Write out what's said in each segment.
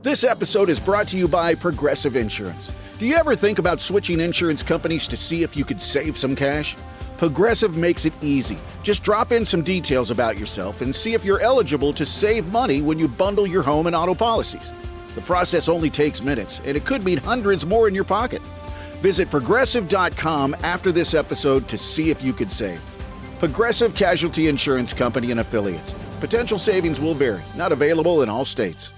This episode is brought to you by Progressive Insurance. Do you ever think about switching insurance companies to see if you could save some cash? Progressive makes it easy. Just drop in some details about yourself and see if you're eligible to save money when you bundle your home and auto policies. The process only takes minutes, and it could mean hundreds more in your pocket. Visit Progressive.com after this episode to see if you could save. Progressive Casualty Insurance Company and Affiliates. Potential savings will vary. Not available in all states.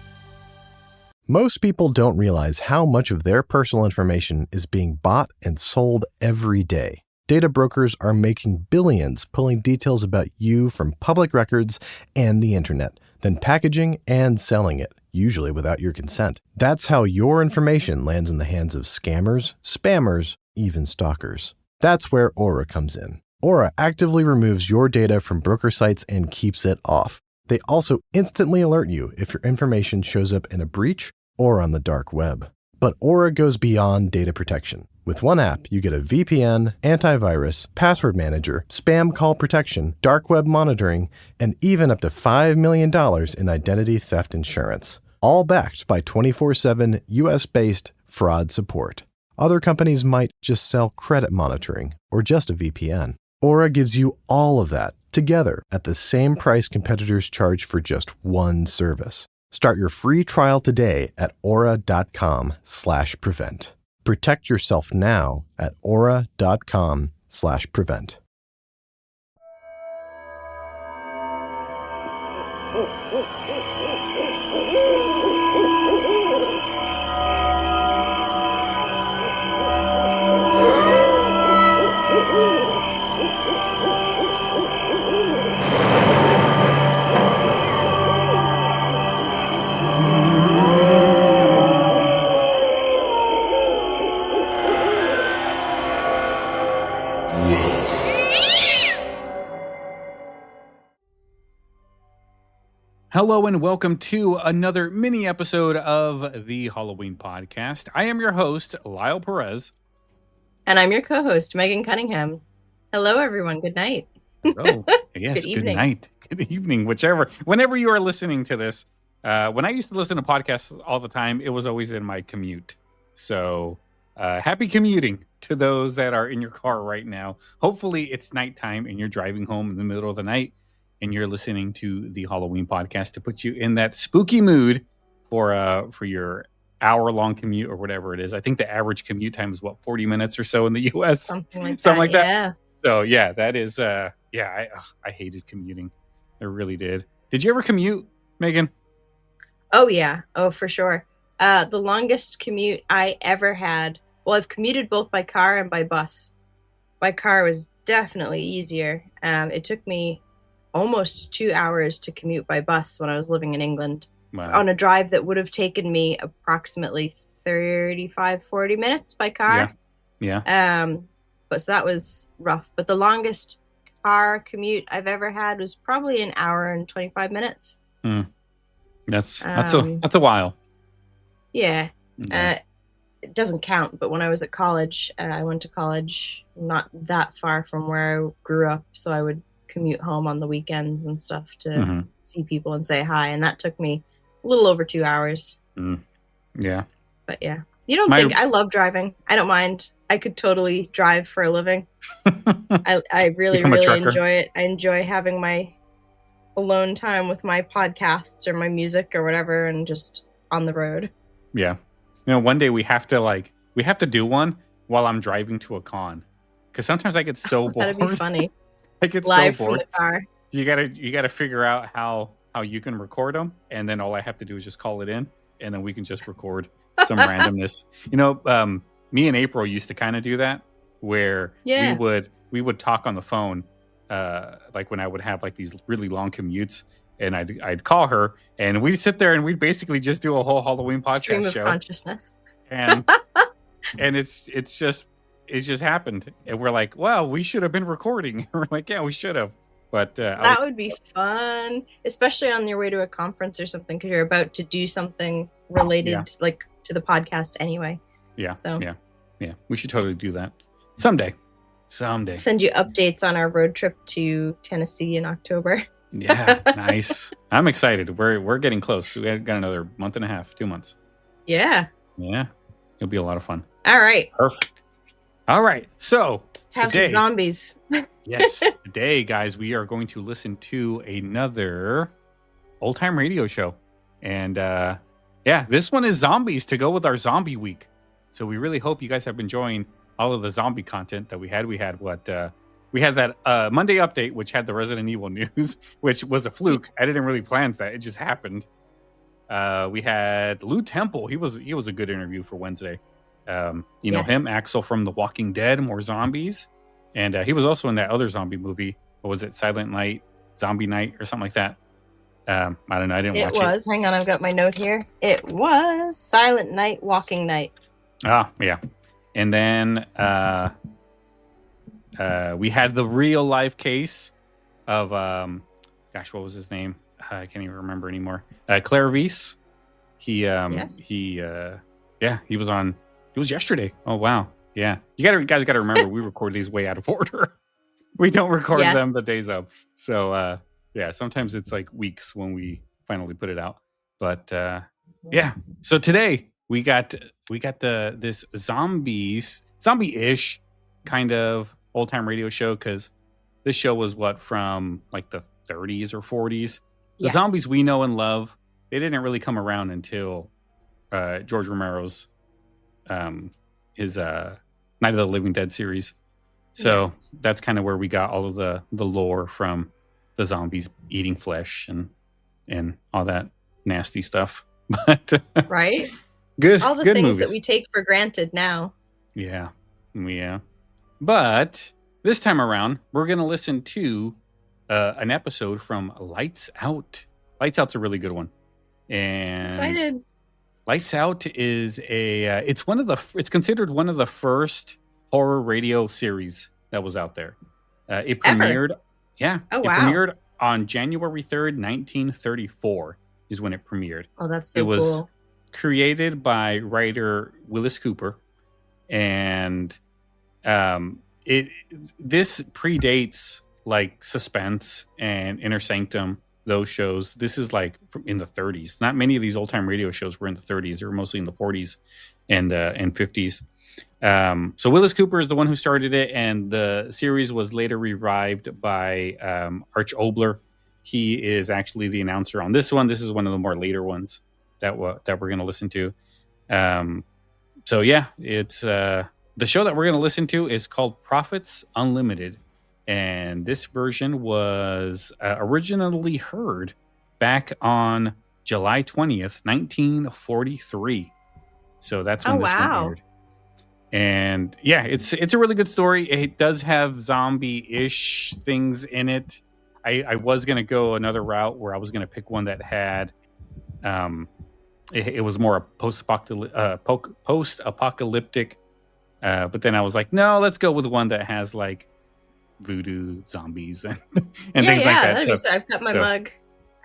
Most people don't realize how much of their personal information is being bought and sold every day. Data brokers are making billions pulling details about you from public records and the internet, then packaging and selling it, usually without your consent. That's how your information lands in the hands of scammers, spammers, even stalkers. That's where Aura comes in. Aura actively removes your data from broker sites and keeps it off. They also instantly alert you if your information shows up in a breach or on the dark web. But Aura goes beyond data protection. With one app, you get a VPN, antivirus, password manager, spam call protection, dark web monitoring, and even up to $5 million in identity theft insurance. All backed by 24/7 US-based fraud support. Other companies might just sell credit monitoring or just a VPN. Aura gives you all of that together at the same price competitors charge for just one service. Start your free trial today at aura.com/prevent. Protect yourself now at aura.com/prevent. Hello and welcome to another mini episode of the Halloween podcast. I am your host, Lyle Perez. And I'm your co-host, Meghan Cunningham. Hello, everyone. Good night. Hello. Yes, good night. Good evening, whenever you are listening to this. When I used to listen to podcasts all the time, it was always in my commute. So happy commuting to those that are in your car right now. Hopefully it's nighttime and you're driving home in the middle of the night and you're listening to the Halloween podcast to put you in that spooky mood for your hour-long commute or whatever it is. I think the average commute time is 40 minutes or so in the U.S. Something like that. Yeah. So yeah, that is I hated commuting. I really did. Did you ever commute, Meghan? Oh yeah. Oh, for sure. The longest commute I ever had. Well, I've commuted both by car and by bus. By car was definitely easier. It took me almost 2 hours to commute by bus when I was living in England. Wow. On a drive that would have taken me approximately 35-40 minutes by car. Yeah. But so that was rough. But the longest car commute I've ever had was probably an hour and 25 minutes. That's a while. Yeah. Okay. It doesn't count, but when I was at college, I went to college not that far from where I grew up, so I would commute home on the weekends and stuff to see people and say hi, and that took me a little over 2 hours. Yeah. But yeah. You don't think I love driving. I don't mind. I could totally drive for a living. I really enjoy it. I enjoy having my alone time with my podcasts or my music or whatever and just on the road. Yeah. One day we have to do one while I'm driving to a con. Because sometimes I get so bored. That'd be funny. I get Live so bored. from the car. You gotta figure out how you can record them, and then all I have to do is just call it in, and then we can just record some randomness. Me and April used to kind of do that, where we would talk on the phone, like when I would have like these really long commutes, and I'd call her, and we'd sit there and we'd basically just do a whole Halloween podcast Stream of show. Consciousness. And it's just happened, and we're like, well, we should have been recording. We're like, yeah, we should have. But that would be fun, especially on your way to a conference or something, because you're about to do something related, like to the podcast anyway. Yeah. So yeah, we should totally do that someday. Send you updates on our road trip to Tennessee in October. Yeah, nice. I'm excited. We're getting close. We got another month and a half, 2 months. Yeah. Yeah. It'll be a lot of fun. All right. Perfect. All right. So let's have some zombies. Yes. Today, guys, we are going to listen to another old time radio show. And this one is zombies to go with our zombie week. So we really hope you guys have been enjoying all of the zombie content that we had. We had that Monday update, which had the Resident Evil news, which was a fluke. I didn't really plan that. It just happened. We had Lou Temple. He was a good interview for Wednesday. You know him, Axel from The Walking Dead, more zombies. And he was also in that other zombie movie. What was it? Silent Night, Zombie Night, or something like that. I don't know. I didn't watch it. It was. Hang on. I've got my note here. It was Silent Night, Walking Night. Ah, yeah. And then we had the real life case of, what was his name? I can't even remember anymore. Claire Weiss. He was on. It was yesterday. Oh wow. Yeah. You guys got to remember we record these way out of order. We don't record them the days of. So sometimes it's like weeks when we finally put it out. But so today we got this zombie-ish kind of old time radio show, because this show was from like the 30s or 40s. The zombies we know and love, they didn't really come around until George Romero's his Night of the Living Dead series. So that's kind of where we got all of the lore from the zombies eating flesh and all that nasty stuff. But right? Good. All the good things movies that we take for granted now. Yeah. But this time around, we're going to listen to an episode from Lights Out. Lights Out's a really good one. And so excited. Lights Out is it's considered one of the first horror radio series that was out there. It premiered. Premiered on January 3rd, 1934 is when it premiered. Oh, that's so cool. It was created by writer Willis Cooper, and this predates like Suspense and Inner Sanctum, those shows. This is like in the 30s. Not many of these old time radio shows were in the 30s. They were mostly in the 40s and 50s. So Willis Cooper is the one who started it, and the series was later revived by Arch Obler. He is actually the announcer on this one. This is one of the more later ones that we're going to listen to. It's the show that we're going to listen to is called Prophets Unlimited. And this version was originally heard back on July 20th, 1943. So that's when this one aired. And it's a really good story. It does have zombie-ish things in it. I was going to go another route where I was going to pick one that had, it was more a post-apocalyptic. But then I was like, no, let's go with one that has like voodoo zombies and things like that. So I've got my mug.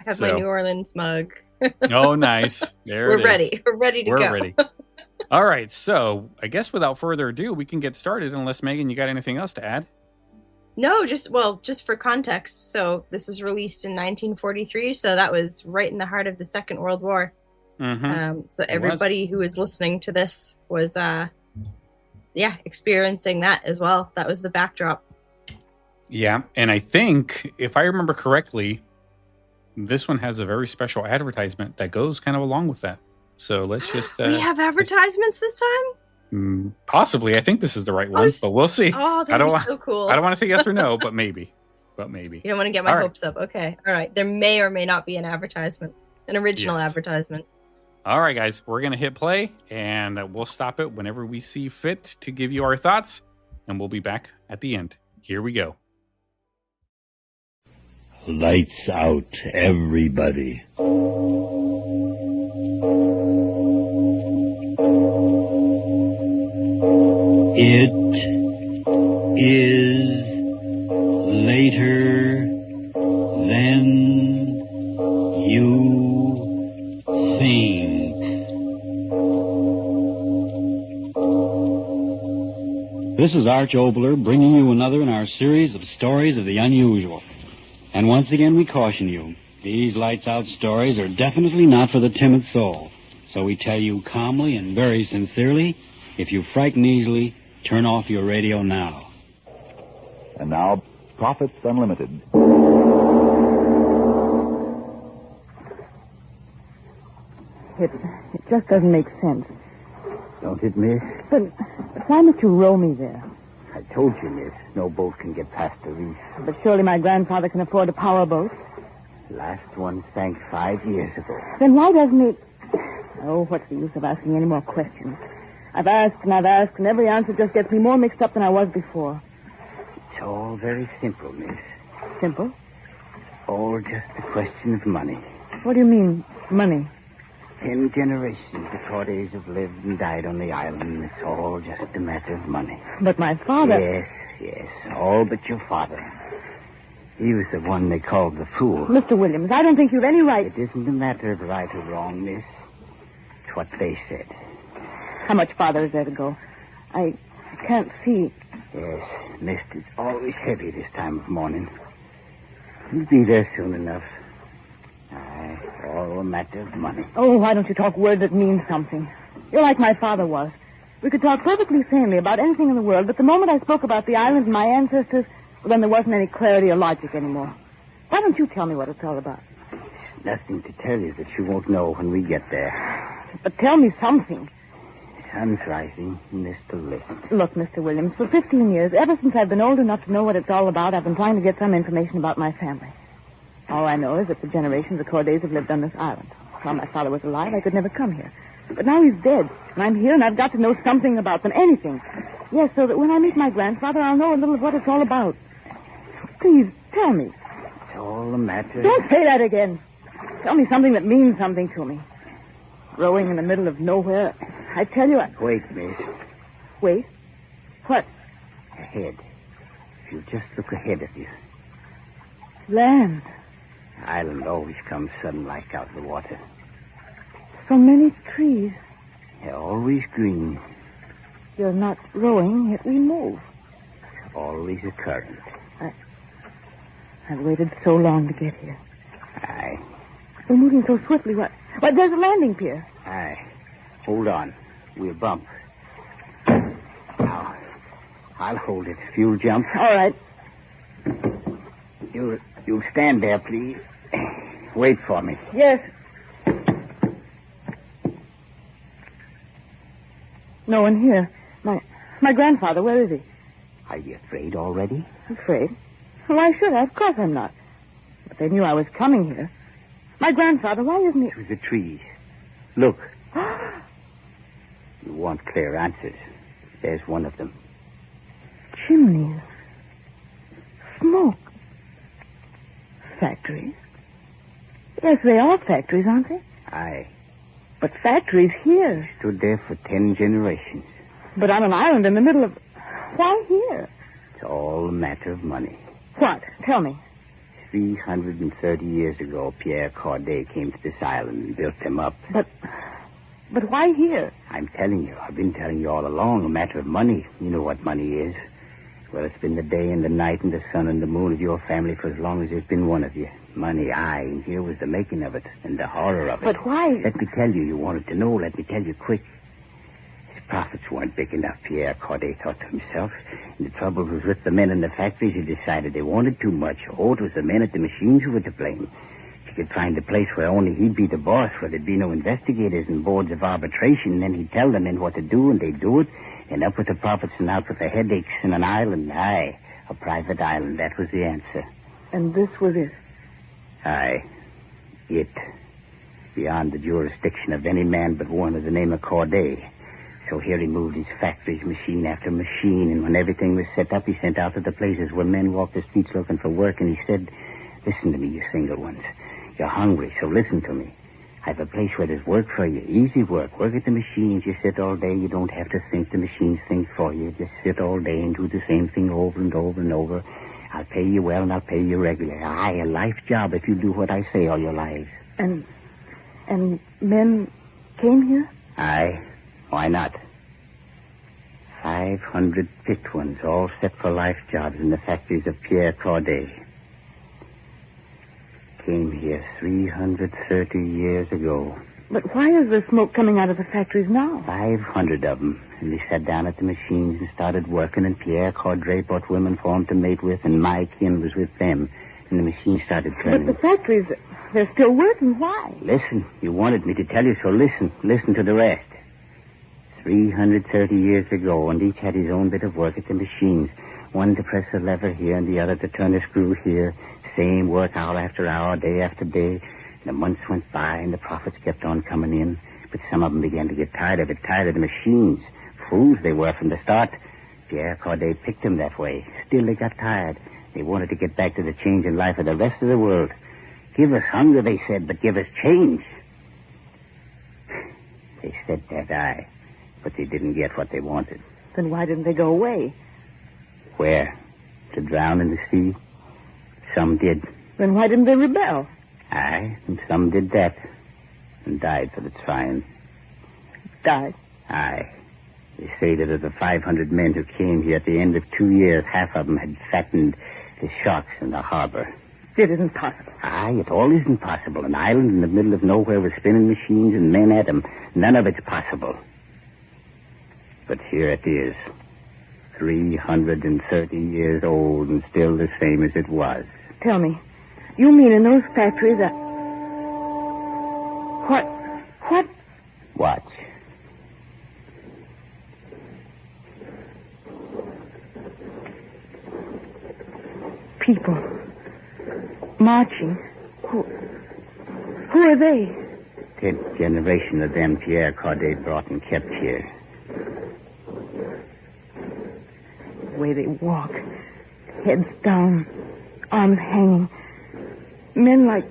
I have my New Orleans mug. Oh, nice. We're ready. We're ready to go. We're ready. All right. So I guess without further ado, we can get started, unless Megan, you got anything else to add? No, just for context. So this was released in 1943. So that was right in the heart of the Second World War. Mm-hmm. So everybody who was listening to this was, experiencing that as well. That was the backdrop. Yeah. And I think, if I remember correctly, this one has a very special advertisement that goes kind of along with that. So let's just... we have advertisements this time? Possibly. I think this is the right one, but we'll see. Oh, that was so cool. I don't want to say yes or no, but maybe. You don't want to get my hopes up. Okay. All right. There may or may not be an advertisement, an original advertisement. All right, guys. We're going to hit play, and we'll stop it whenever we see fit to give you our thoughts, and we'll be back at the end. Here we go. Lights out, everybody. It is later than you think. This is Arch Obler bringing you another in our series of stories of the unusual. And once again, we caution you. These lights-out stories are definitely not for the timid soul. So we tell you calmly and very sincerely, if you frighten easily, turn off your radio now. And now, Profits Unlimited. It just doesn't make sense. Don't it, miss? But why must you row me there? I told you, miss, no boat can get past the reef. But surely my grandfather can afford a power boat. Last one sank 5 years ago. Then why doesn't he... Oh, what's the use of asking any more questions? I've asked, and every answer just gets me more mixed up than I was before. It's all very simple, miss. Simple? All just a question of money. What do you mean, money? 10 generations the Cordays have lived and died on the island. It's all just a matter of money. But my father... Yes, all but your father. He was the one they called the fool. Mr. Williams, I don't think you've any right... It isn't a matter of right or wrong, miss. It's what they said. How much farther is there to go? I can't see. Yes, mist is always heavy this time of morning. You'll be there soon enough. Aye, all a matter of money. Oh, why don't you talk words that mean something? You're like my father was. We could talk perfectly sanely about anything in the world, but the moment I spoke about the island and my ancestors, well, then there wasn't any clarity or logic anymore. Why don't you tell me what it's all about? There's nothing to tell you that you won't know when we get there. But tell me something. Sun's rising, Mr. Listen. Look, Mr. Williams, for 15 years, ever since I've been old enough to know what it's all about, I've been trying to get some information about my family. All I know is that for generations the Cordays have lived on this island. While my father was alive, I could never come here. But now he's dead, and I'm here, and I've got to know something about them, anything. Yes, so that when I meet my grandfather, I'll know a little of what it's all about. Please, tell me. It's all a matter... Don't say that again. Tell me something that means something to me. Rowing in the middle of nowhere, I tell you... Wait, miss. Wait? What? Ahead. If you just look ahead of you. Land. The island always comes sudden like out of the water. So many trees. They're always green. You're not rowing, yet we move. It's always a current. I've waited so long to get here. Aye. We're moving so swiftly. What? There's a landing pier. Aye. Hold on. We'll bump. Now, I'll hold it. If you'll jump. All right. You'll stand there, please. Wait for me. Yes. No one here. My grandfather, where is he? Are you afraid already? Afraid? Why should I? Of course I'm not. But they knew I was coming here. My grandfather, why isn't he... Through the trees. Look. You want clear answers. There's one of them. Chimneys. Smoke. Factories. Yes, they are factories, aren't they? Aye. But factories here. Stood there for 10 generations. But on an island in the middle of... Why here? It's all a matter of money. What? Tell me. 330 years ago, Pierre Corday came to this island and built them up. But why here? I'm telling you. I've been telling you all along. A matter of money. You know what money is. Well, it's been the day and the night and the sun and the moon of your family for as long as there's been one of you. Money, aye, and here was the making of it and the horror of it. But why? Let me tell you. You wanted to know. Let me tell you quick. His profits weren't big enough, Pierre Corday thought to himself. And the trouble was with the men in the factories who decided they wanted too much. Oh, it was the men at the machines who were to blame. If he could find a place where only he'd be the boss, where there'd be no investigators and boards of arbitration, then he'd tell the men what to do, and they'd do it. And up with the profits and out with the headaches in an island. Aye, a private island. That was the answer. And this was it? Aye. It. Beyond the jurisdiction of any man but one of the name of Corday. So here he moved his factories, machine after machine, and when everything was set up, he sent out to the places where men walked the streets looking for work, and he said, listen to me, you single ones. You're hungry, so listen to me. I've a place where there's work for you, easy work. Work at the machines, you sit all day, you don't have to think, the machines think for you. Just sit all day and do the same thing over and over and over. I'll pay you well, and I'll pay you regular. Aye, a life job if you do what I say all your lives. And men came here? Aye. Why not? 500 picked ones, all set for life jobs in the factories of Pierre Corday. came here 330 years ago. But why is there smoke coming out of the factories now? 500 of them. And they sat down at the machines and started working, and Pierre Cordray brought women for him to mate with, and my kin was with them. And the machine started turning. But the factories, they're still working. Why? Listen, you wanted me to tell you, so listen. Listen to the rest. 330 years ago, and each had his own bit of work at the machines. One to press a lever here, and the other to turn a screw here. Same work hour after hour, day after day. The months went by, and the profits kept on coming in. But some of them began to get tired of it, tired of the machines. Fools they were from the start. Pierre Corday picked them that way. Still, they got tired. They wanted to get back to the change in life of the rest of the world. Give us hunger, they said, but give us change. They said that, aye. But they didn't get what they wanted. Then why didn't they go away? Where? To drown in the sea? Some did. Then why didn't they rebel? Aye, and some did that. And died for the trying. Died? Aye. They say that of the 500 men who came here at the end of 2 years, half of them had fattened the sharks in the harbor. It isn't possible. Aye, it all isn't possible. An island in the middle of nowhere with spinning machines and men at them. None of it's possible. But here it is. 330 years old and still the same as it was. Tell me, you mean in those factories that... What? Watch. People. Marching. Who are they? 10th generation of them Pierre Corday brought and kept here. The way they walk. Heads down. Arms hanging. Men like...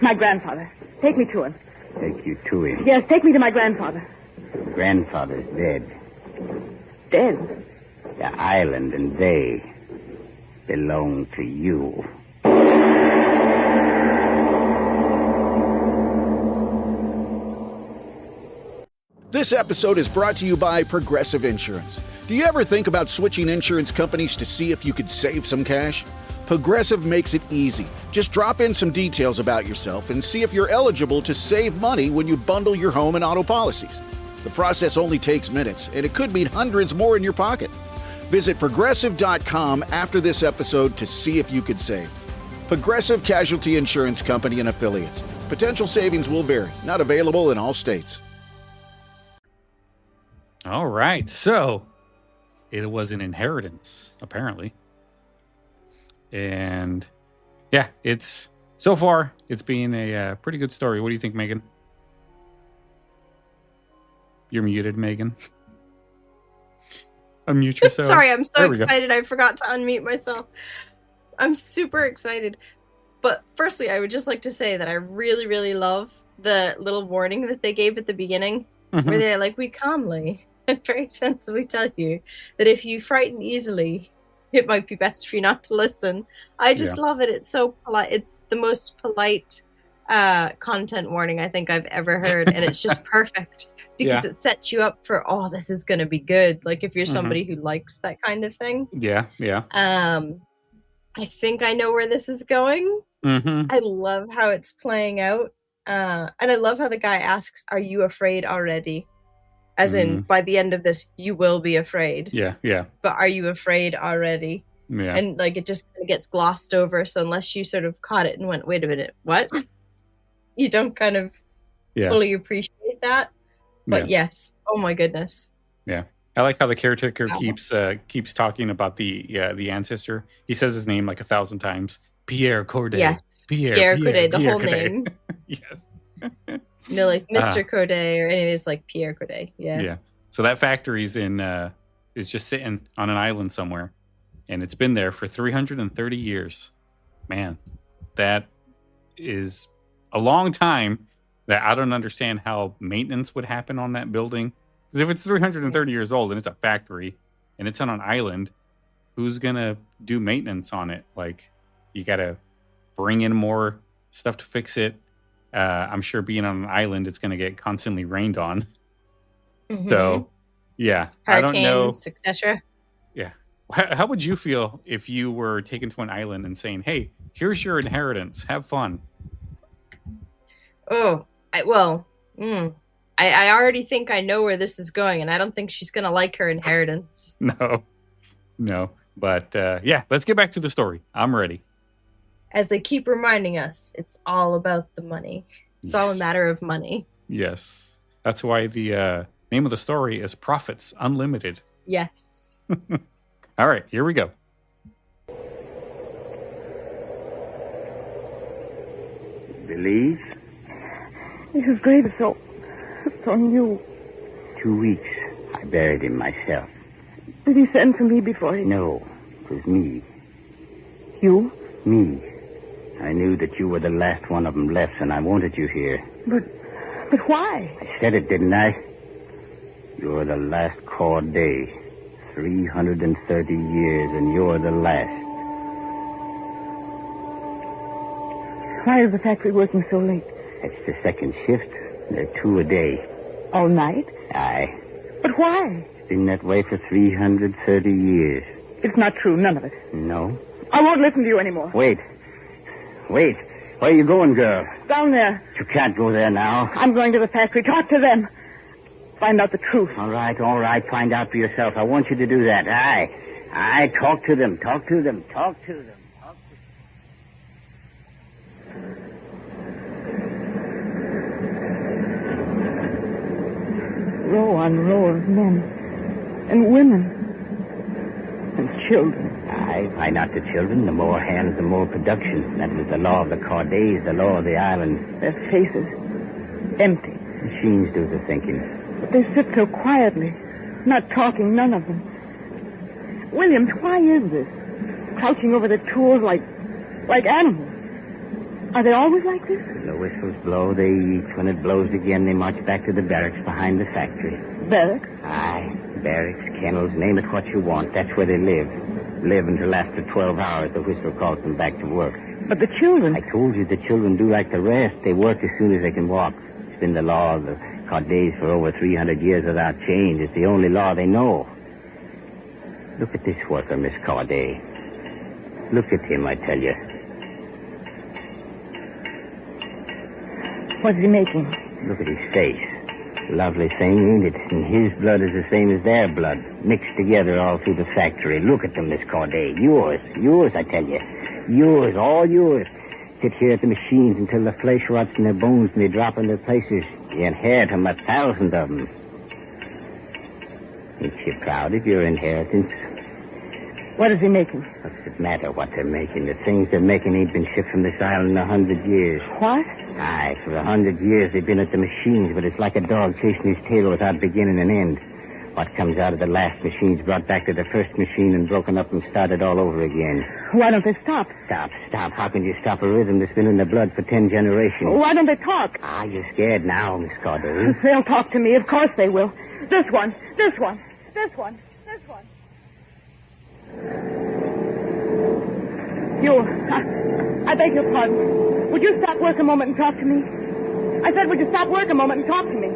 My grandfather. Take me to him. Take you to him? Yes, take me to my grandfather. Grandfather's dead. Dead? The island and they belong to you. This episode is brought to you by Progressive Insurance. Do you ever think about switching insurance companies to see if you could save some cash? Progressive makes it easy. Just drop in some details about yourself and see if you're eligible to save money when you bundle your home and auto policies. The process only takes minutes, and it could mean hundreds more in your pocket. Visit Progressive.com after this episode to see if you could save. Progressive Casualty Insurance Company and Affiliates. Potential savings will vary. Not available in all states. All right. So it was an inheritance, apparently. And yeah, so far, it's been a pretty good story. What do you think, Megan? You're muted, Megan. Unmute yourself. Sorry, I'm so excited. I forgot to unmute myself. I'm super excited. But firstly, I would just like to say that I really, really love the little warning that they gave at the beginning, where they're like, we calmly and very sensibly tell you that if you frighten easily, it might be best for you not to listen. I just love it. It's so polite. It's the most polite content warning I think I've ever heard. And it's just perfect because it sets you up for, oh, this is going to be good. Like if you're somebody who likes that kind of thing. Yeah. I think I know where this is going. I love how it's playing out. And I love how the guy asks, are you afraid already? As in, by the end of this, you will be afraid. Yeah. But are you afraid already? Yeah. And like it just gets glossed over. So unless you sort of caught it and went, wait a minute, what? You don't kind of fully appreciate that. But yes, oh my goodness. Yeah. I like how the caretaker keeps talking about the ancestor. He says his name like 1,000 times. Pierre Corday. Yes. Pierre Corday, the whole Corday. name. Yes. You know, like Mr. Corday or anything. It's like Pierre Corday. Yeah. So that factory's is just sitting on an island somewhere, and it's been there for 330 years. Man, that is a long time. That I don't understand how maintenance would happen on that building. Because if it's 330 years old and it's a factory and it's on an island, who's gonna do maintenance on it? Like, you gotta bring in more stuff to fix it. I'm sure being on an island, it's going to get constantly rained on. So, yeah, hurricanes, I don't know. etc. Yeah, How would you feel if you were taken to an island and saying, hey, here's your inheritance. Have fun. Oh, I already think I know where this is going, and I don't think she's going to like her inheritance. No. But yeah, let's get back to the story. I'm ready. As they keep reminding us, it's all about the money. It's all a matter of money. Yes. That's why the name of the story is Profits Unlimited. Yes. All right, here we go. Believe? Mrs. Grave is so new. 2 weeks. I buried him myself. Did he send for me before he... No, it was me. You? Me. I knew that you were the last one of them left, and I wanted you here. But why? I said it, didn't I? You're the last Corday. 330 years, and you're the last. Why is the factory working so late? It's the second shift. There are 2 a day. All night? Aye. But why? It's been that way for 330 years. It's not true, none of it. No? I won't listen to you anymore. Wait. Where are you going, girl? Down there. You can't go there now. I'm going to the factory. Talk to them. Find out the truth. All right. Find out for yourself. I want you to do that. Aye. Talk to them. Row on row of men. And women. And children. Aye, find out the children. The more hands, the more production. That was the law of the Cordays, the law of the island. Their faces. Empty. Machines do the thinking. But they sit so quietly. Not talking, none of them. Williams, why is this? Crouching over the tools like animals. Are they always like this? When the whistles blow, they eat. When it blows again, they march back to the barracks behind the factory. Barracks? Aye. Barracks, kennels, name it what you want. That's where they live. Live until after 12 hours the whistle calls them back to work. But the children... I told you the children do like the rest. They work as soon as they can walk. It's been the law of the Cordays for over 300 years without change. It's the only law they know. Look at this worker, Miss Corday. Look at him, I tell you. What's he making? Look at his face. Lovely thing, ain't it? And his blood is the same as their blood. Mixed together all through the factory. Look at them, Miss Corday. Yours, I tell you. Yours, all yours. Sit here at the machines until the flesh rots in their bones and they drop in their places. You inherit them, 1,000 of them. Ain't you proud of your inheritance? What is he making? What's it matter what they're making? The things they're making ain't been shipped from this island in 100 years. What? Aye, for 100 years they've been at the machines, but it's like a dog chasing his tail without beginning and end. What comes out of the last machine's brought back to the first machine and broken up and started all over again. Why don't they stop? Stop. How can you stop a rhythm that's been in the blood for 10 generations? Why don't they talk? You're scared now, Miss Corday. They'll talk to me. Of course they will. This one. You, I beg your pardon. Would you stop work a moment and talk to me? I said, would you stop work a moment and talk to me?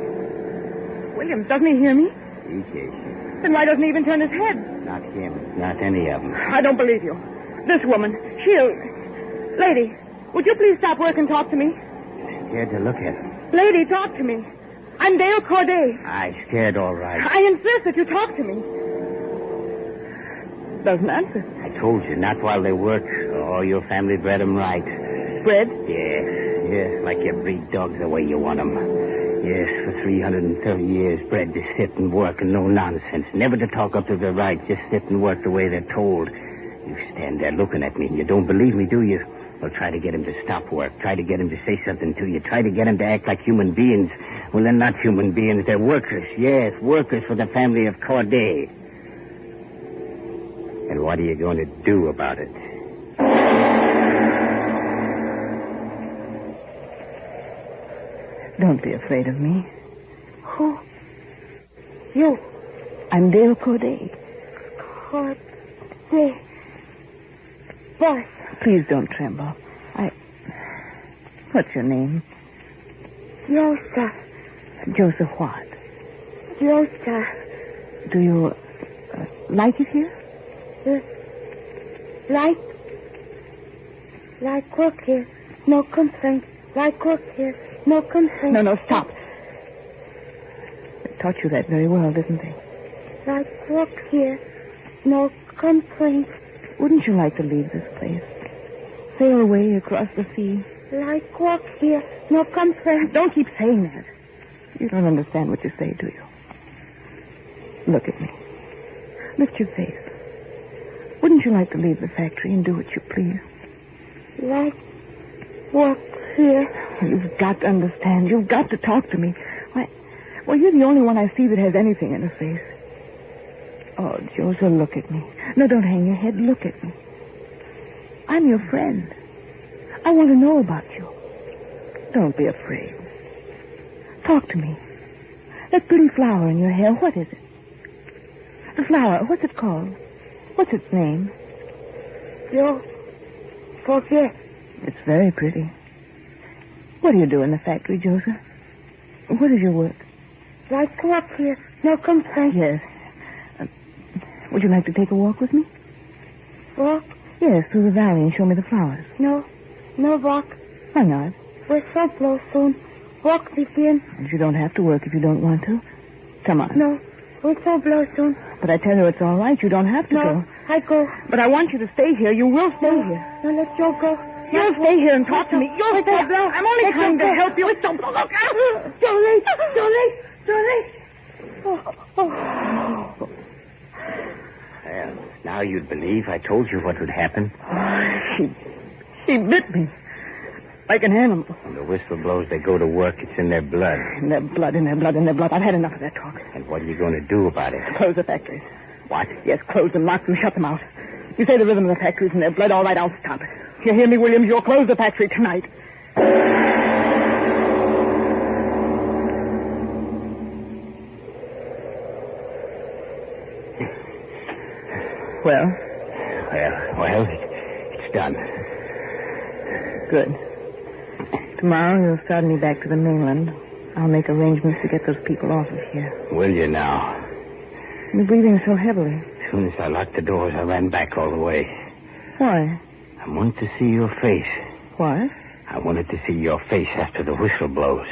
Williams, doesn't he hear me? He hears you. Then why doesn't he even turn his head? Not him. Not any of them. I don't believe you. This woman, she'll... Lady, would you please stop work and talk to me? Scared to look at him. Lady, talk to me. I'm Dale Corday. Aye, scared all right. I insist that you talk to me. Doesn't answer. I told you, not while they work. Oh, your family bred them right. Bred? Yes, like you breed dogs the way you want them. Yes, for 330 years, bred to sit and work and no nonsense. Never to talk up to their right, just sit and work the way they're told. You stand there looking at me and you don't believe me, do you? Well, try to get him to stop work. Try to get him to say something to you. Try to get him to act like human beings. Well, they're not human beings. They're workers. Yes, workers for the family of Corday. And what are you going to do about it? Don't be afraid of me. Who? You. I'm Dale Corday. Corday. Boss. Please don't tremble. What's your name? Joseph. Joseph what? Joseph. Do you like it here? Like work here, no complaint. Like work here, no complaint. No, stop. They taught you that very well, didn't they? Like work here, no complaint. Wouldn't you like to leave this place? Sail away across the sea? Like work here, no complaint. Don't keep saying that. You don't understand what you say, do you? Look at me. Lift your face. Wouldn't you like to leave the factory and do what you please? Like work here. You've got to understand. You've got to talk to me. Why? Well, you're the only one I see that has anything in her face. Oh, Joseph, look at me. No, don't hang your head. Look at me. I'm your friend. I want to know about you. Don't be afraid. Talk to me. That pretty flower in your hair, what is it? The flower, what's it called? What's its name? You forget. It's very pretty. What do you do in the factory, Joseph? What is your work? Like work here, no complaint. Yes. Would you like to take a walk with me? Walk? Yes, through the valley and show me the flowers. No walk. Why not? Whistle blow soon. Walk begin. But you don't have to work if you don't want to. Come on. No, whistle blow soon. But I tell you it's all right. You don't have to No, go. I go. But I want you to stay here. You will stay here. No, let Joe go. You'll stay here and talk to me. You'll stay. I'm only trying to help you. Don't blow. Look out. Jolie. Well, now you'd believe I told you what would happen. She bit me. Like an animal. When the whistle blows, they go to work. It's in their blood. In their blood. I've had enough of that talk. And what are you going to do about it? Close the factories. What? Yes, close them, lock them, shut them out. You say the rhythm of the factories in their blood. All right, I'll stop it. You hear me, Williams? You'll close the factory tonight. Well? Well, it's done. Good. Tomorrow you'll start me back to the mainland. I'll make arrangements to get those people off of here. Will you now? You're breathing so heavily. As soon as I locked the doors, I ran back all the way. Why? I wanted to see your face. What? I wanted to see your face after the whistle blows.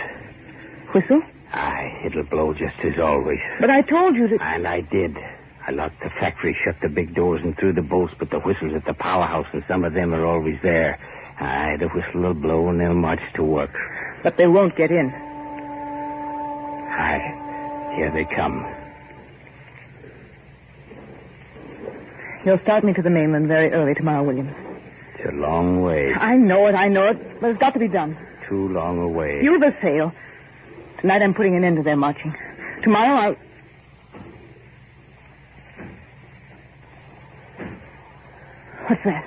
Whistle? Aye, it'll blow just as always. But I told you to... And I did. I locked the factory, shut the big doors, and threw the bolts, but the whistle's at the powerhouse, and some of them are always there. Aye, the whistle will blow, and they'll march to work. But they won't get in. Aye, here they come. You'll start me to the mainland very early tomorrow, Williams. It's a long way. I know it, but it's got to be done. Too long a way. You've the sail. Tonight I'm putting an end to their marching. Tomorrow I'll... What's that?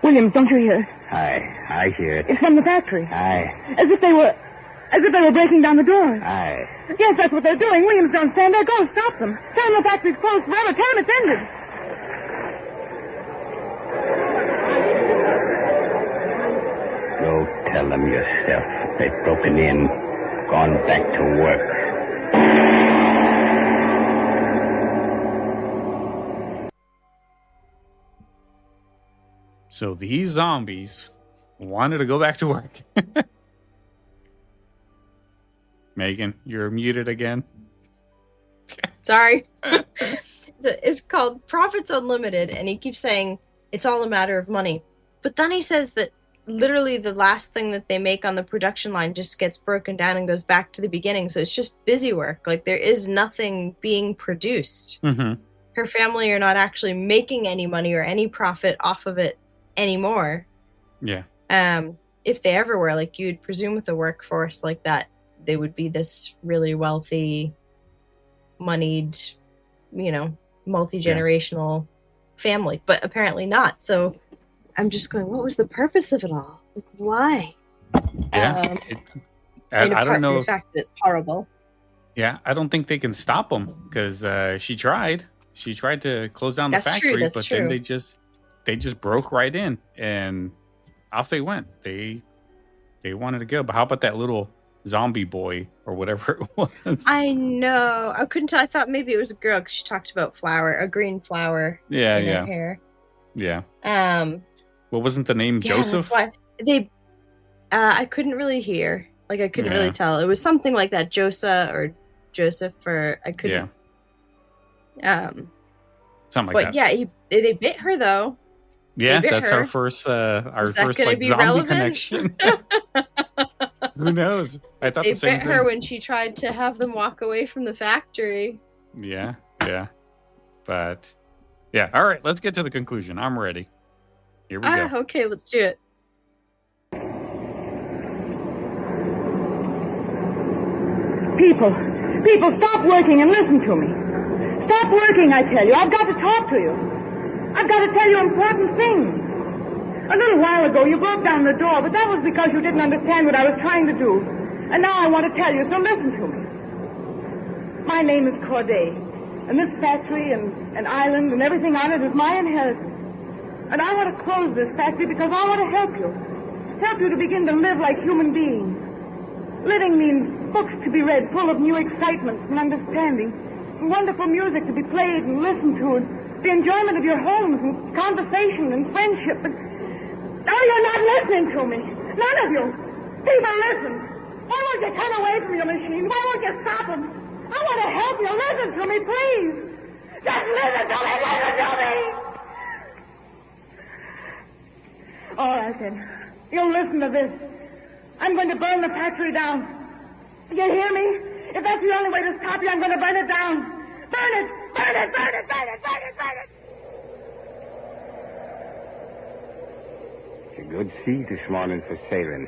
Williams, don't you hear it? Aye, I hear it. It's from the factory. Aye. As if they were breaking down the doors. Aye. Yes, that's what they're doing. Williams, don't stand there. Go, stop them. Tell them the factory's closed forever. Tell them it's ended. Go tell them yourself. They've broken in, gone back to work. So these zombies wanted to go back to work. Megan, you're muted again. Sorry. It's called Profits Unlimited, and he keeps saying it's all a matter of money. But then he says that literally the last thing that they make on the production line just gets broken down and goes back to the beginning. So it's just busy work. Like, there is nothing being produced. Mm-hmm. Her family are not actually making any money or any profit off of it anymore. Yeah. If they ever were, like, you'd presume with a workforce like that, they would be this really wealthy, moneyed, multi-generational family, but apparently not. So I'm just going, what was the purpose of it all? Like, why? Yeah. I don't know. The fact that it's horrible. Yeah, I don't think they can stop them because she tried. She tried to close down the factory, but then they just broke right in and off they went. They wanted to go. But how about that little zombie boy or whatever it was. I know. I couldn't tell. I thought maybe it was a girl because she talked about a green flower in her hair. Yeah. What wasn't the name? Joseph? That's why I couldn't really hear. Like, I couldn't really tell. It was something like that. Joseph, or I couldn't. Yeah. Something like that. But yeah, they bit her though. Yeah, that's our first like zombie relevant? Connection. Who knows? I thought they the same bit thing. her when she tried to have them walk away from the factory. Yeah. But yeah, all right, let's get to the conclusion. I'm ready. Here we go. Okay, let's do it. People, stop working and listen to me. Stop working, I tell you. I've got to talk to you. I've got to tell you important things. A little while ago, you broke down the door, but that was because you didn't understand what I was trying to do. And now I want to tell you, so listen to me. My name is Corday, and this factory and island and everything on it is my inheritance. And I want to close this factory because I want to help you. Help you to begin to live like human beings. Living means books to be read full of new excitements and understanding, and wonderful music to be played and listened to, and the enjoyment of your homes and conversation and friendship. But now you're not listening to me. None of you. People, listen. Why won't you turn away from your machine? Why won't you stop them? I want to help you. Listen to me, please. Just listen to me. Listen to me. All right, then. You'll listen to this. I'm going to burn the factory down. You hear me? If that's the only way to stop you, I'm going to burn it down. Burn it! Burn it! Burn it! Burn it! Burn it! Burn it! It's a good sea this morning for sailing.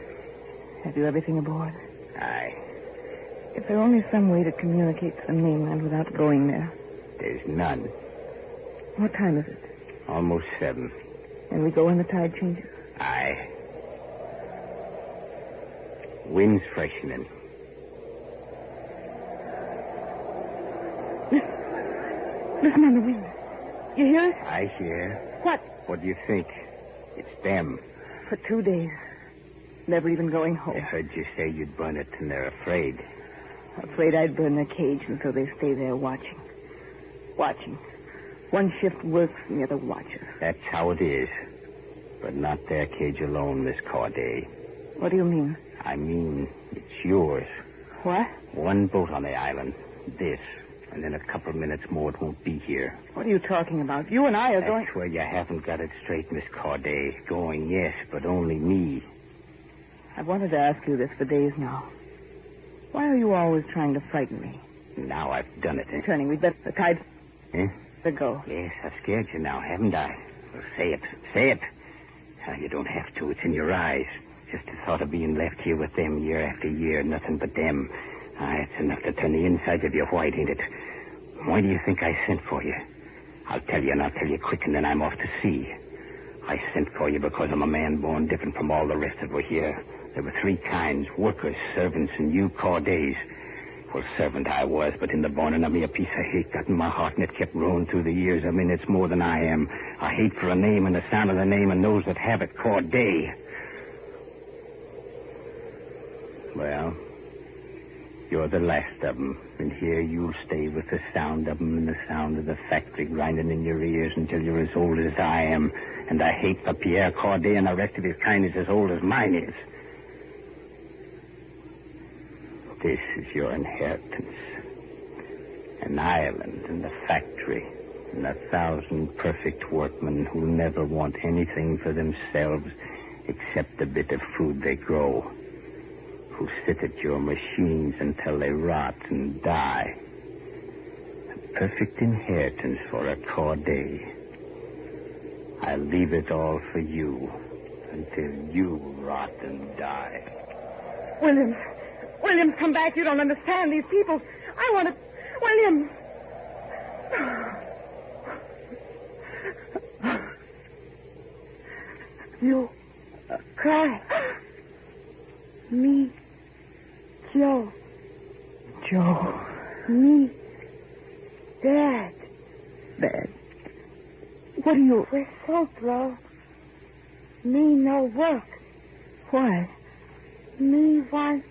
Have you everything aboard? Aye. Is there only some way to communicate to the mainland without going there? There's none. What time is it? Almost 7. And we go when the tide changes? Aye. Wind's freshening. Listen on the wind. You hear it? I hear. What? What do you think? It's them. For 2 days. Never even going home. I heard you say you'd burn it, and they're afraid. Afraid I'd burn their cage until they stay there watching. Watching. One shift works and the other watches. That's how it is. But not their cage alone, Miss Corday. What do you mean? I mean, it's yours. What? One boat on the island. This. And in a couple of minutes more, it won't be here. What are you talking about? You and I are going... That's where you haven't got it straight, Miss Corday. Going, yes, but only me. I've wanted to ask you this for days now. Why are you always trying to frighten me? Now I've done it. Turning, we'd better... The tide... Eh? To go. Yes, I've scared you now, haven't I? Well, say it. Say it. Now, you don't have to. It's in your eyes. Just the thought of being left here with them year after year, nothing but them. It's enough to turn the inside of you white, ain't it? Why do you think I sent for you? I'll tell you, and I'll tell you quick, and then I'm off to sea. I sent for you because I'm a man born different from all the rest that were here. There were 3 kinds, workers, servants, and you Cordays. Well, servant I was, but in the borning of me, a piece of hate got in my heart, and it kept growing through the years. I mean, it's more than I am. A hate for a name and the sound of the name and those that have it, Corday. Well, you're the last of them, and here you'll stay with the sound of them and the sound of the factory grinding in your ears until you're as old as I am. And the hate for Pierre Corday and the rest of his kind is as old as mine is. This is your inheritance. An island and a factory and 1,000 perfect workmen who never want anything for themselves except the bit of food they grow. Who sit at your machines until they rot and die. A perfect inheritance for a Corday. I'll leave it all for you until you rot and die. Williams, come back. You don't understand these people. I want to... Williams! You cry. Me. Joe. Me. Dad. What are you... We're so broke. Me no work. Why? Me want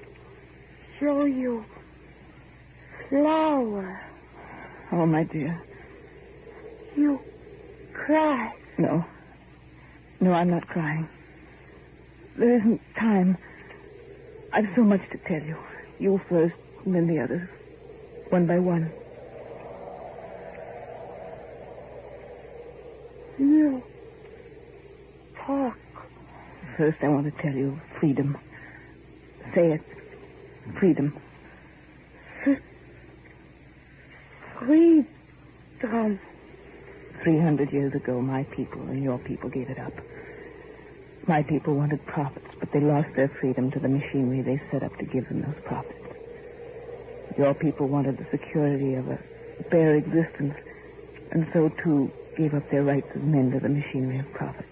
show you. Flower. Oh, my dear. You cry. No. No, I'm not crying. There isn't time. I've so much to tell you. You first, and then the others. One by one. You talk. First, I want to tell you freedom. Say it. Freedom. Freedom. 300 years ago, my people and your people gave it up. My people wanted profits, but they lost their freedom to the machinery they set up to give them those profits. Your people wanted the security of a bare existence, and so, too, gave up their rights as men to the machinery of profit.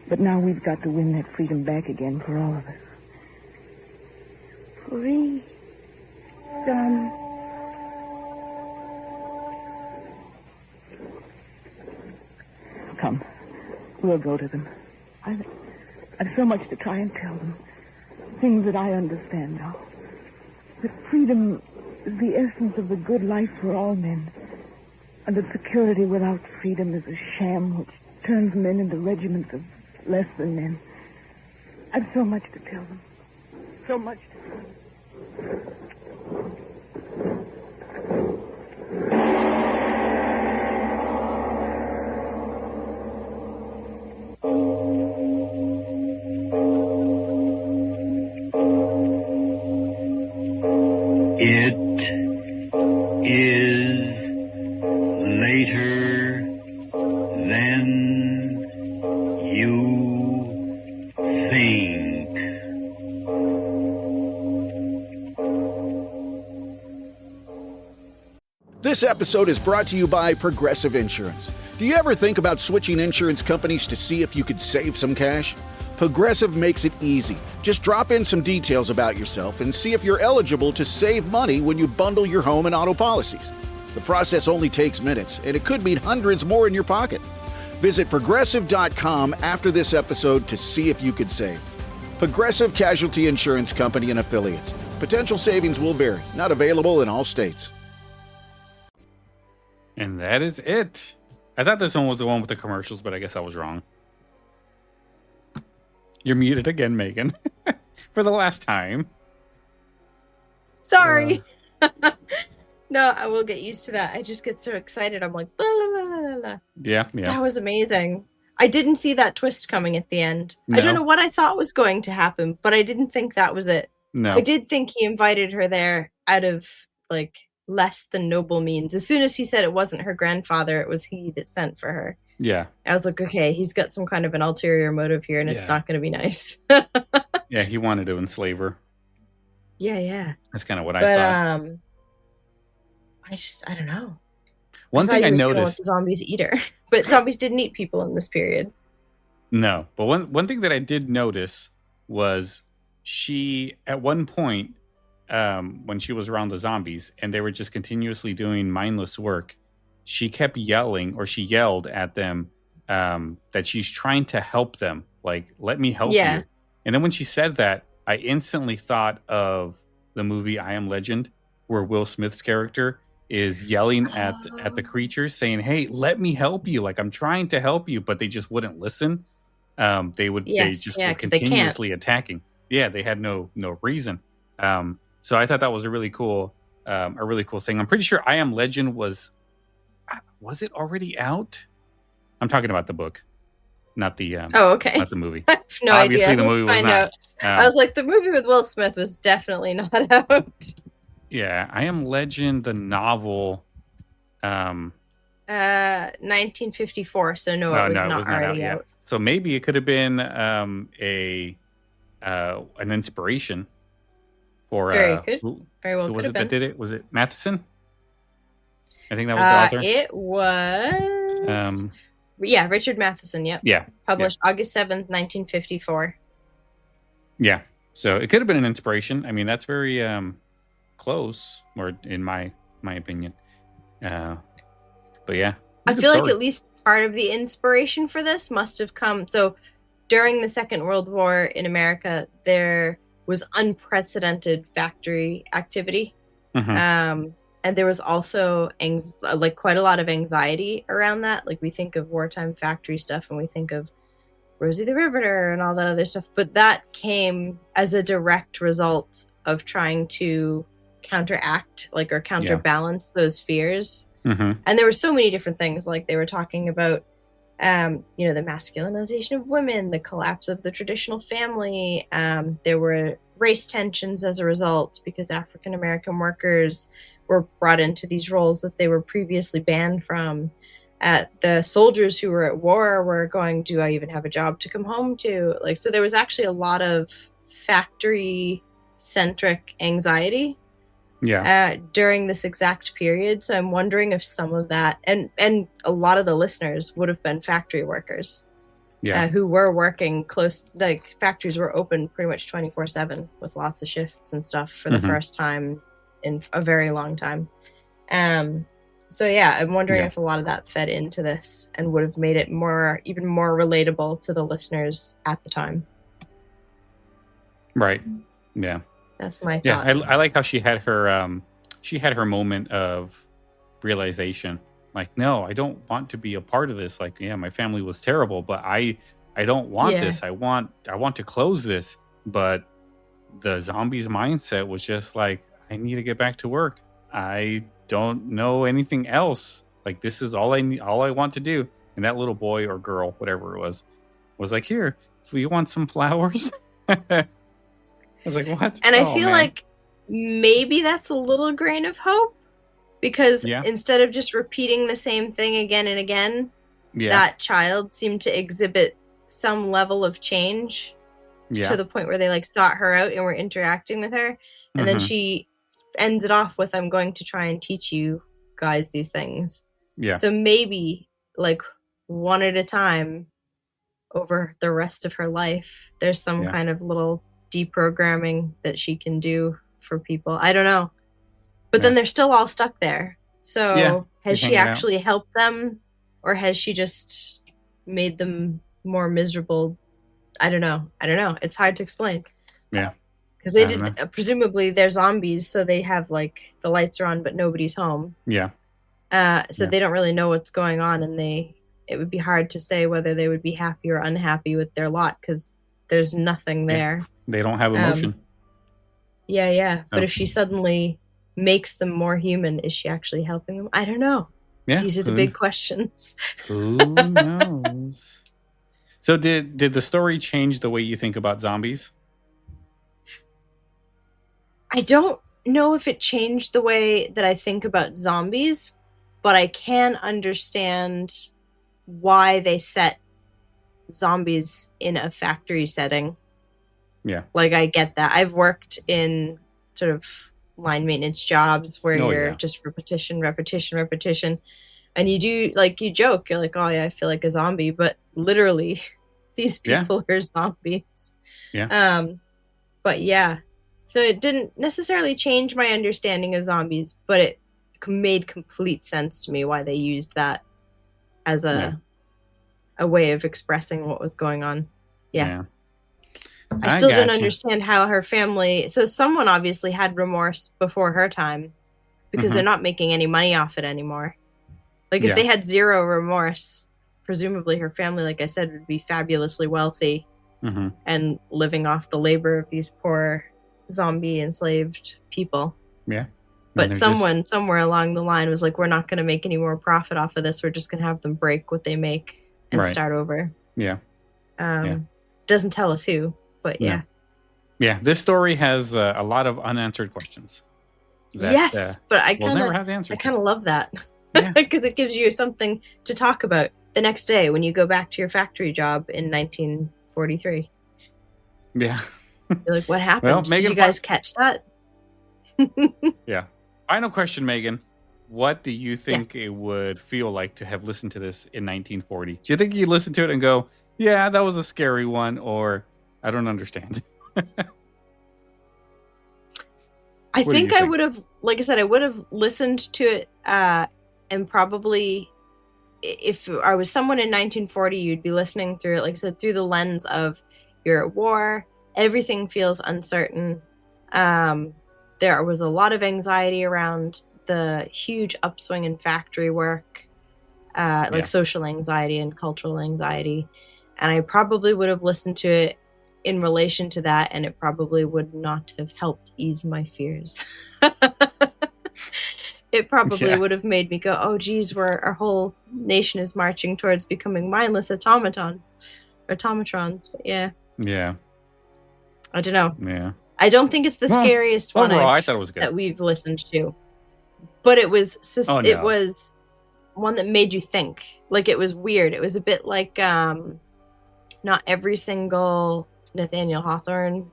But now we've got to win that freedom back again for all of us. Freedom. Come. We'll go to them. I've so much to try and tell them. Things that I understand now. That freedom is the essence of the good life for all men. And that security without freedom is a sham which turns men into regiments of less than men. I've so much to tell them. So much to tell them. This episode is brought to you by Progressive Insurance. Do you ever think about switching insurance companies to see if you could save some cash? Progressive makes it easy. Just drop in some details about yourself and see if you're eligible to save money when you bundle your home and auto policies. The process only takes minutes, and it could mean hundreds more in your pocket. Visit Progressive.com after this episode to see if you could save. Progressive Casualty Insurance Company and Affiliates. Potential savings will vary. Not available in all states. And that is it. I thought this one was the one with the commercials, but I guess I was wrong. You're muted again, Megan. For the last time. Sorry. No, I will get used to that. I just get so excited. I'm like, blah, blah, blah, blah, blah. Yeah. That was amazing. I didn't see that twist coming at the end. No. I don't know what I thought was going to happen, but I didn't think that was it. No. I did think he invited her there out of, like, less than noble means. As soon as he said it wasn't her grandfather, it was he that sent for her. Yeah. I was like, okay, he's got some kind of an ulterior motive here, and it's not going to be nice. Yeah, he wanted to enslave her. Yeah. That's kind of what I thought. I don't know. One thing I noticed, the zombies eat her, but zombies didn't eat people in this period. No, but one thing that I did notice was she, at one point, when she was around the zombies and they were just continuously doing mindless work, she kept yelling, or she yelled at them that she's trying to help them. Like, let me help you. And then when she said that, I instantly thought of the movie I Am Legend, where Will Smith's character is yelling at the creatures saying, hey, let me help you. Like, I'm trying to help you, but they just wouldn't listen. They were continuously attacking. Yeah, they had no reason. So I thought that was a really cool thing. I'm pretty sure I Am Legend was it already out? I'm talking about the book, not the not the movie. I have no Obviously, idea. the movie was not. I was like, the movie with Will Smith was definitely not out. Yeah, I Am Legend, the novel. 1954. So no, it was not already out. So maybe it could have been an inspiration for. Very good. Very well. Who was it that did it? Was it Matheson? I think that was the author. It was. Richard Matheson. Yep. Yeah. Published August 7th, 1954. Yeah. So it could have been an inspiration. I mean, that's very close, or in my opinion. But yeah. I feel like at least part of the inspiration for this must have come. So during the Second World War in America, there was unprecedented factory activity. Mm-hmm. And there was also quite a lot of anxiety around that. Like we think of wartime factory stuff and we think of Rosie the Riveter and all that other stuff. But that came as a direct result of trying to counteract or counterbalance those fears. Mm-hmm. And there were so many different things. Like they were talking about, the masculinization of women, the collapse of the traditional family. There were race tensions as a result because African American workers were brought into these roles that they were previously banned from. The soldiers who were at war were going, do I even have a job to come home to? So there was actually a lot of factory-centric anxiety during this exact period. So I'm wondering if some of that, and a lot of the listeners would have been factory workers who were working close, factories were open pretty much 24/7 with lots of shifts and stuff for the first time in a very long time. So yeah, I'm wondering if a lot of that fed into this and would have made it even more relatable to the listeners at the time. Right. Yeah. That's my thoughts. Yeah, I like how she had her moment of realization. Like, no, I don't want to be a part of this. Like, yeah, my family was terrible, but I don't want this. I want to close this. But the zombies mindset was just like, I need to get back to work. I don't know anything else. Like, this is all I want to do. And that little boy or girl, whatever it was like, here, if you want some flowers. I was like, what? And I feel like maybe that's a little grain of hope because instead of just repeating the same thing again and again, that child seemed to exhibit some level of change to the point where they sought her out and were interacting with her. And then she ends it off with, I'm going to try and teach you guys these things. Yeah. So maybe one at a time over the rest of her life, there's some kind of little deprogramming that she can do for people. I don't know. But then they're still all stuck there. So has she actually helped them, or has she just made them more miserable? I don't know. It's hard to explain. Yeah. Because they presumably they're zombies, so they have the lights are on, but nobody's home. Yeah. So they don't really know what's going on, and it would be hard to say whether they would be happy or unhappy with their lot because there's nothing there. Yeah. They don't have emotion. But if she suddenly makes them more human, is she actually helping them? I don't know. Yeah. These are the big questions. Who knows? So did the story change the way you think about zombies? I don't know if it changed the way that I think about zombies, but I can understand why they set zombies in a factory setting. Yeah. I get that. I've worked in sort of line maintenance jobs where you're just repetition. And you do, you joke, you're like, oh yeah, I feel like a zombie. But literally, these people are zombies. Yeah. But yeah. So it didn't necessarily change my understanding of zombies, but it made complete sense to me why they used that as a way of expressing what was going on. Yeah. I still don't understand how her family... So someone obviously had remorse before her time because they're not making any money off it anymore. If they had zero remorse, presumably her family, like I said, would be fabulously wealthy and living off the labor of these poor zombie enslaved people. Yeah. But someone somewhere along the line was like, we're not going to make any more profit off of this. We're just going to have them break what they make and start over. Yeah. Doesn't tell us who. But yeah. This story has a lot of unanswered questions. But I kind of love that because it gives you something to talk about the next day when you go back to your factory job in 1943. Yeah. You're like, what happened? Well, Did you guys catch that? Yeah. Final question, Megan. What do you think it would feel like to have listened to this in 1940? Do you think you listen to it and go, yeah, that was a scary one, or I don't understand? I think I would have, like I said, I would have listened to it and probably, if I was someone in 1940, you'd be listening through it, like I said, through the lens of you're at war everything feels uncertain. There was a lot of anxiety around the huge upswing in factory work, like social anxiety and cultural anxiety. And I probably would have listened to it in relation to that, and it probably would not have helped ease my fears. It probably would have made me go, oh, geez, our whole nation is marching towards becoming mindless automatrons. But yeah. I don't know. Yeah. I don't think it's the scariest one I thought it was good. that we've listened to. But it was it was one that made you think. Like, it was weird. It was a bit like not every single Nathaniel Hawthorne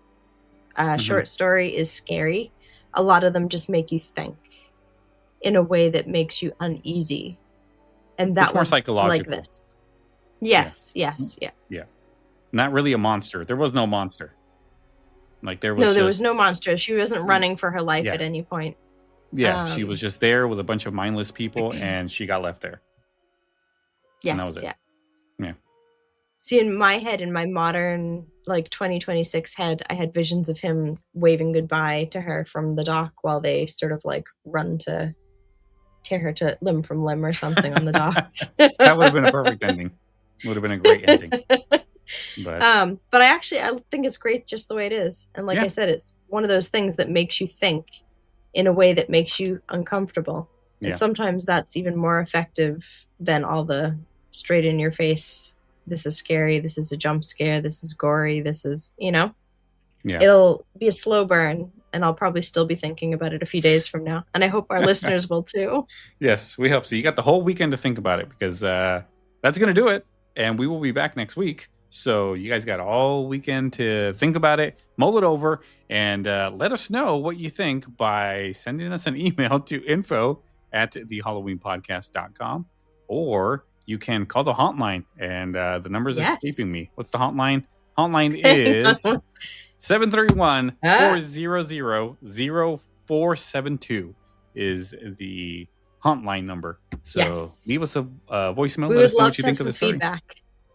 short story is scary. A lot of them just make you think in a way that makes you uneasy. And that it's more psychological. Like this. Yes. Not really a monster. There was no monster. Like there was no monster. She wasn't running for her life at any point. Yeah, she was just there with a bunch of mindless people, and she got left there. Yes, and that was it. Yeah. See, in my head, in my modern, like 2026 head, I had visions of him waving goodbye to her from the dock while they sort of like run to tear her to limb from limb or something on the dock. That would have been a perfect ending. Would have been a great ending. But I think it's great just the way it is. And like I said, it's one of those things that makes you think in a way that makes you uncomfortable. And sometimes that's even more effective than all the straight in your face, this is scary, this is a jump scare, this is gory, this is, it'll be a slow burn, and I'll probably still be thinking about it a few days from now. And I hope our listeners will too. Yes, we hope so. You got the whole weekend to think about it, because that's going to do it. And we will be back next week. So you guys got all weekend to think about it, mull it over, and let us know what you think by sending us an email to info@thehalloweenpodcast.com, or you can call the hotline, and the numbers are escaping me. What's the hotline? Hotline is 731-400-0472 is the hotline number. So leave us a voicemail. We would love to have some feedback.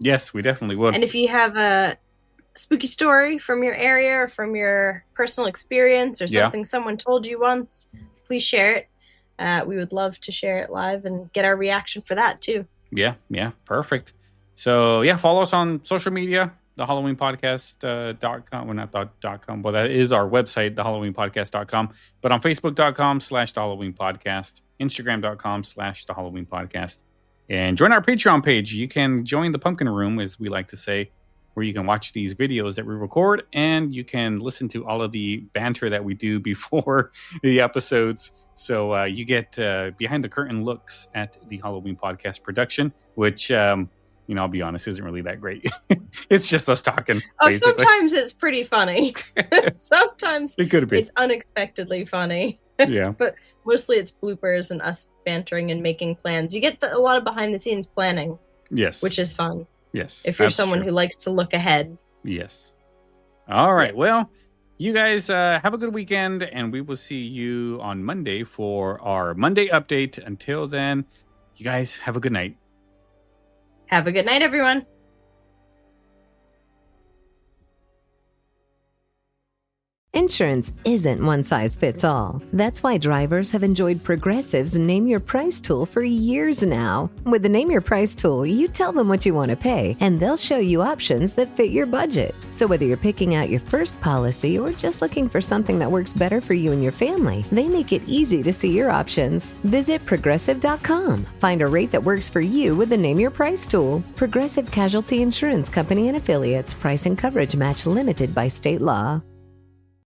Yes, we definitely would. And if you have a spooky story from your area or from your personal experience or something someone told you once, please share it. We would love to share it live and get our reaction for that too. Yeah, perfect. So follow us on social media, thehalloweenpodcast.com. Well, not .com, but that is our website, thehalloweenpodcast.com. But on Facebook.com/thehalloweenpodcast, Instagram.com/thehalloweenpodcast. And join our Patreon page. You can join the pumpkin room, as we like to say, where you can watch these videos that we record, and you can listen to all of the banter that we do before the episodes. So you get behind the curtain looks at the Halloween podcast production, which, I'll be honest, isn't really that great. It's just us talking. Basically. Sometimes it's pretty funny. Sometimes it could be. It's unexpectedly funny. Yeah. But mostly it's bloopers and us bantering and making plans. You get a lot of behind the scenes planning. Yes. Which is fun. Yes. If you're someone who likes to look ahead. Yes. All right. Well, you guys have a good weekend, and we will see you on Monday for our Monday update. Until then, you guys have a good night. Have a good night, everyone. Insurance isn't one size fits all. That's why drivers have enjoyed Progressive's Name Your Price tool for years now. With the Name Your Price tool, you tell them what you want to pay, and they'll show you options that fit your budget. So whether you're picking out your first policy or just looking for something that works better for you and your family, they make it easy to see your options. Visit Progressive.com. Find a rate that works for you with the Name Your Price tool. Progressive Casualty Insurance Company and Affiliates. Price and coverage match limited by state law.